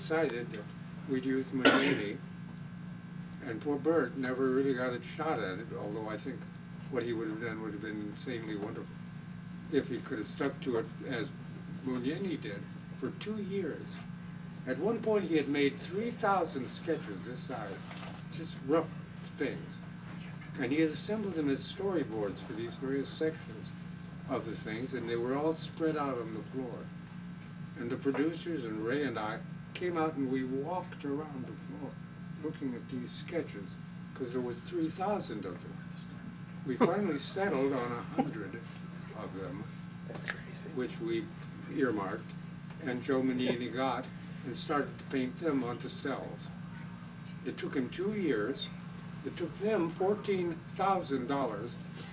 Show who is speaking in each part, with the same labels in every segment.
Speaker 1: decided we'd use Mulaney, and poor Bert never really got a shot at it, although I think what he would have done would have been insanely wonderful if he could have stuck to it as Mulaney did for 2 years. At one point he had made 3,000 sketches this size, just rough things. And he had assembled them as storyboards for these various sections of the things, and they were all spread out on the floor. And the producers and Ray and I came out and we walked around the floor looking at these sketches, because there was 3,000 of them. We finally settled on 100 of them, which we earmarked, and Joe Manini got and started to paint them onto cells. It took him 2 years. It took them $14,000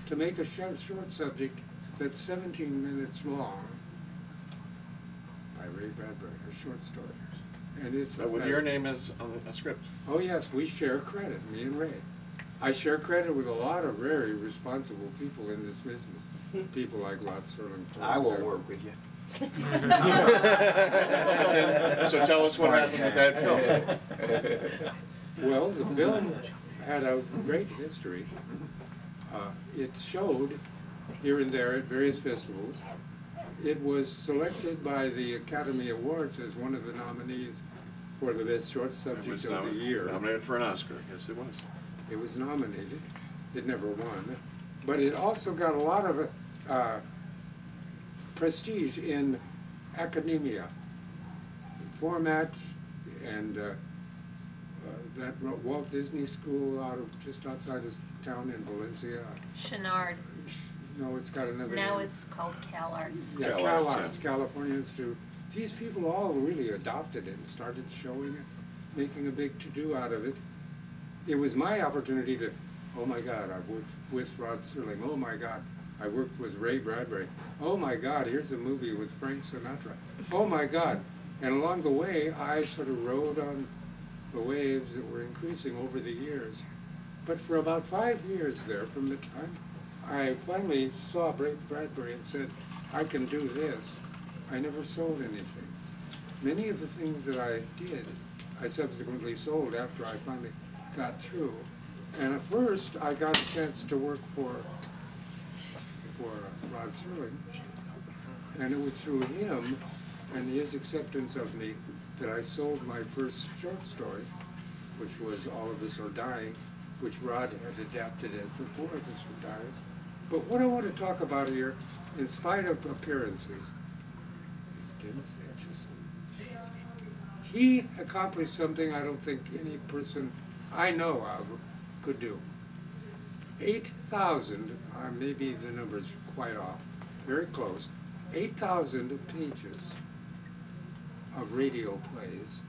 Speaker 1: to make a short subject that's 17 minutes long by Ray Bradbury, a short story. And it's
Speaker 2: with your name as on the script.
Speaker 1: Oh yes, we share credit, me and Ray. I share credit with a lot of very responsible people in this business. People like Rod Serling.
Speaker 3: I will work with you.
Speaker 2: So tell us what happened with that film.
Speaker 1: Well, the film had a great history. It showed here and there at various festivals. It was selected by the Academy Awards as one of the nominees for the Best Short Subject of the Year.
Speaker 2: Nominated for an Oscar, yes it was.
Speaker 1: It was nominated. It never won. But it also got a lot of prestige in academia. Format and that Walt Disney School out of just outside his town in Valencia.
Speaker 4: Chenard.
Speaker 1: No, it's got another
Speaker 4: Now
Speaker 1: name.
Speaker 4: it's called CalArts.
Speaker 1: Yeah, CalArts, California Institute. These people all really adopted it and started showing it, making a big to-do out of it. It was my opportunity to, oh my God, I've worked with Rod Serling. Oh my God, I worked with Ray Bradbury. Oh my God, here's a movie with Frank Sinatra. Oh my God. And along the way, I sort of rode on the waves that were increasing over the years. But for about 5 years there, from the time I finally saw Ray Bradbury and said, I can do this, I never sold anything. Many of the things that I did, I subsequently sold after I finally got through. And at first, I got a chance to work for Rod Serling, and it was through him and his acceptance of me that I sold my first short story, which was All of Us Are Dying, which Rod had adapted as The Four of Us Are Dying. But what I want to talk about here, in spite of appearances, is Dennis Etchison. He accomplished something I don't think any person I know of could do. 8,000, maybe the number's quite off, very close, 8,000 pages of radio plays,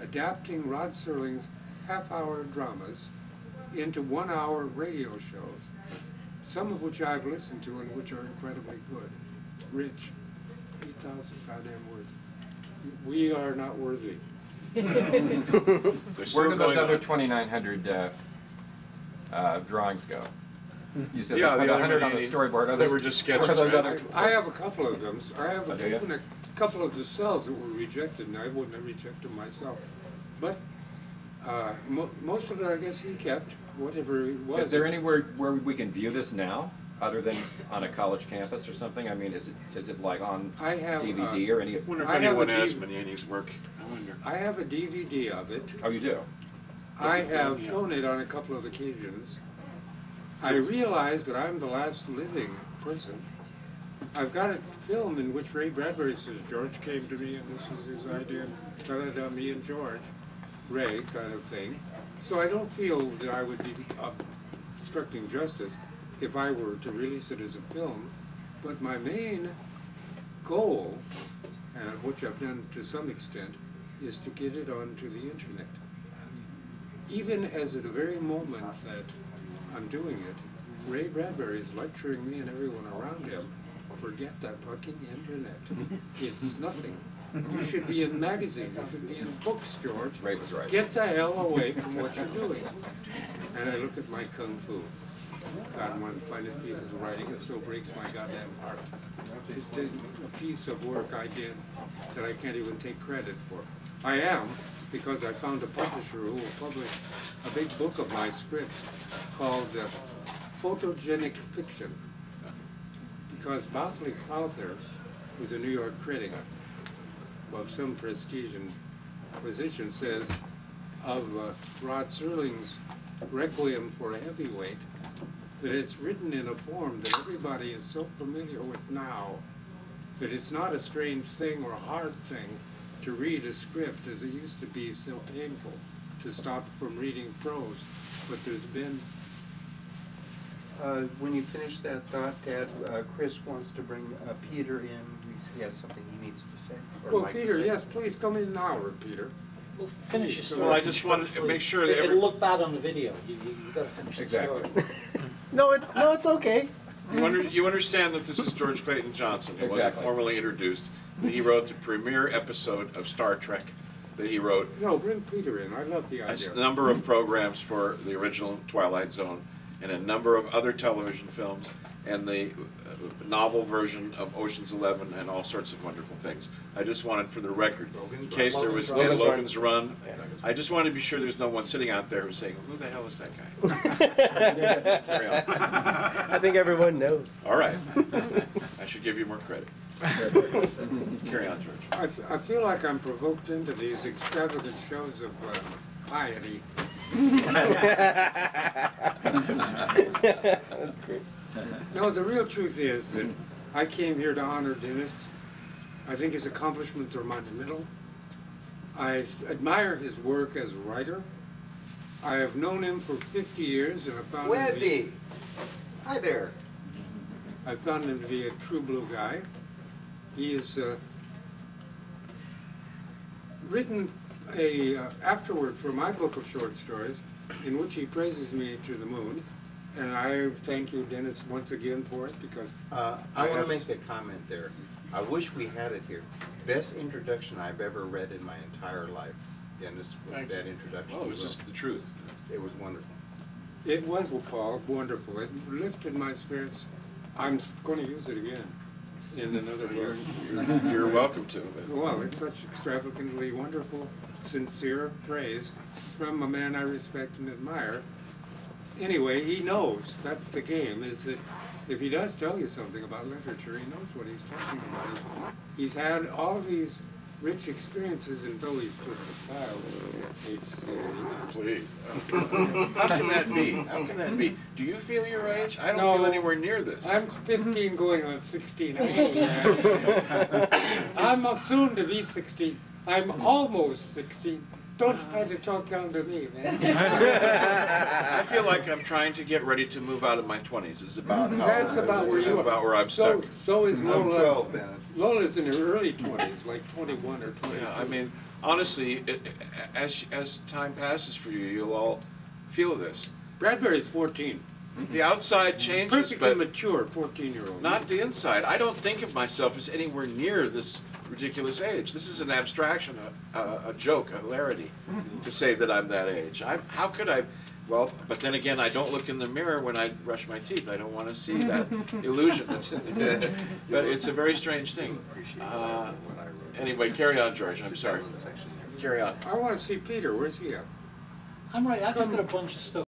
Speaker 1: adapting Rod Serling's half-hour dramas into 1-hour radio shows, some of which I've listened to and which are incredibly good. Rich, 8,000 goddamn words. We are not worthy.
Speaker 5: Where do those other 2,900 drawings go? You said
Speaker 2: yeah,
Speaker 5: the 100 on the storyboard.
Speaker 2: They were just sketches.
Speaker 1: I have a couple of them. I have even a couple of the cells that were rejected, and I wouldn't have rejected them myself. But most of it, I guess, he kept, whatever it was.
Speaker 5: Is there anywhere where we can view this now, other than on a college campus or something? I mean, is it like on DVD or any?
Speaker 2: I wonder if anyone asked Manini's work. I wonder.
Speaker 1: I have a DVD of it.
Speaker 5: Oh, you do?
Speaker 1: I have shown it on a couple of occasions. I realize that I'm the last living person. I've got a film in which Ray Bradbury says, George came to me and this was his idea, da-da-da, me and George, Ray kind of thing. So I don't feel that I would be obstructing justice if I were to release it as a film. But my main goal, and which I've done to some extent, is to get it onto the internet. Even as at the very moment that I'm doing it, Ray Bradbury is lecturing me and everyone around him, forget that fucking internet. It's nothing. You should be in magazines. You should be in books, George.
Speaker 5: Ray was right.
Speaker 1: Get the hell away from what you're doing. And I look at my kung fu. God, one of the finest pieces of writing. It still breaks my goddamn heart. It's a piece of work I did that I can't even take credit for. I am, because I found a publisher who will publish a big book of my scripts called Photogenic Fiction. Because Bosley Crowther was a New York critic of some prestige and position, says of Rod Serling's Requiem for a Heavyweight that it's written in a form that everybody is so familiar with now that it's not a strange thing or a hard thing to read a script as it used to be so painful to stop from reading prose. But there's been...
Speaker 3: when you finish that thought, Ted, Chris wants to bring Peter in. He has something he needs to say.
Speaker 1: Well, Peter, yes, please come in now, Peter.
Speaker 4: Well, finish your story.
Speaker 2: Well, I just wanted to make sure that
Speaker 4: it'll look bad on the video. You got to finish the story.
Speaker 3: No, it's okay.
Speaker 2: You understand that this is George Clayton Johnson, who wasn't formally introduced. He wrote the premiere episode of Star Trek that he wrote.
Speaker 1: No, bring Peter in. I love the idea.
Speaker 2: A number of programs for the original Twilight Zone and a number of other television films and the novel version of Ocean's 11 and all sorts of wonderful things. I just wanted, for the record, in case there was Logan's Run, I just wanted to be sure there's no one sitting out there who's saying, who the hell is that guy? Carry on.
Speaker 6: I think everyone knows.
Speaker 2: All right. I should give you more credit. Carry on, George.
Speaker 1: I feel like I'm provoked into these extravagant shows of piety.
Speaker 6: That's great.
Speaker 1: No, the real truth is that I came here to honor Dennis. I think his accomplishments are monumental. I admire his work as a writer. I have known him for 50 years, and I found him to be,
Speaker 3: Hi there.
Speaker 1: I found him to be a true blue guy. He has written a afterword for my book of short stories in which he praises me to the moon. And I thank you, Dennis, once again for it, because
Speaker 3: I want to make a comment there. I wish we had it here. Best introduction I've ever read in my entire life. Dennis, with that introduction.
Speaker 2: Well, it was just the truth.
Speaker 3: It was wonderful.
Speaker 1: It was, Paul, wonderful. It lifted my spirits. I'm going to use it again in another book.
Speaker 2: You're welcome to.
Speaker 1: Well, it's such extravagantly wonderful, sincere praise from a man I respect and admire. Anyway, he knows. That's the game, is that if he does tell you something about literature, he knows what he's talking about. He's had all these rich experiences, and though he's put the child age
Speaker 2: Please. How can that be? How can that be? Do you feel your age? I don't feel anywhere near this.
Speaker 1: I'm 15 going on 16. I'm soon to be 16. I'm almost 16. Don't try to talk down to me, man.
Speaker 2: I feel like I'm trying to get ready to move out of my 20s. Is about how
Speaker 1: That's about where you are.
Speaker 2: About where I'm stuck.
Speaker 1: So is Lola.
Speaker 3: 12, Dennis.
Speaker 1: Lola's in her early 20s, like 21 or 22.
Speaker 2: Yeah, I mean, honestly, as time passes for you, you'll all feel this.
Speaker 1: Bradbury's 14.
Speaker 2: The outside changes,
Speaker 1: Perfectly
Speaker 2: but
Speaker 1: mature 14-year-old.
Speaker 2: not the inside. I don't think of myself as anywhere near this ridiculous age. This is an abstraction, a joke, a hilarity, to say that I'm that age. How could I? Well, but then again, I don't look in the mirror when I brush my teeth. I don't want to see that illusion. But it's a very strange thing. Anyway, carry on, George. I'm sorry. Carry on.
Speaker 1: I want to see Peter. Where's he at?
Speaker 4: I'm right. I just got a bunch of stuff.